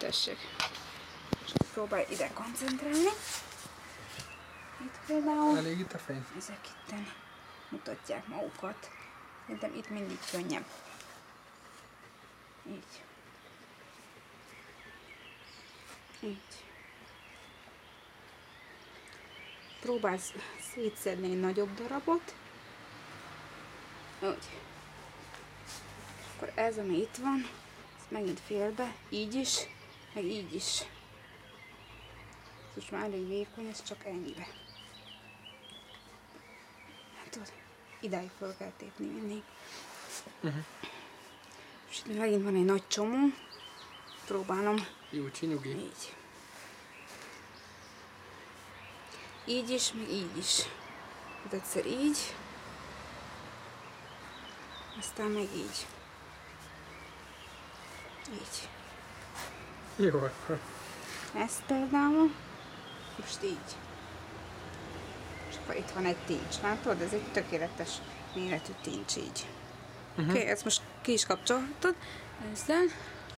tessék. És próbálj ide koncentrálni. Itt például... Elég itt a fény? Ezek itten mutatják magukat. Szerintem itt mindig könnyebb. Így. Így. Próbálsz szétszedni egy nagyobb darabot. Úgy. Akkor ez, ami itt van, ez megint félbe, így is, meg így is. Ez most már elég vékony, ez csak ennyibe. Hát tudod, idáig fel kell tépni mindig. És itt megint van egy nagy csomó. Próbálom. Jó, csinyugi. Így. Így is, meg így is. Hát egyszer így. Aztán meg így. Így. Jó, akkor. Ezt például. Most így. És akkor itt van egy tincs. Látod? Ez egy tökéletes méretű tincs így. Oké, ezt most ki is kapcsolhatod. Ezzel.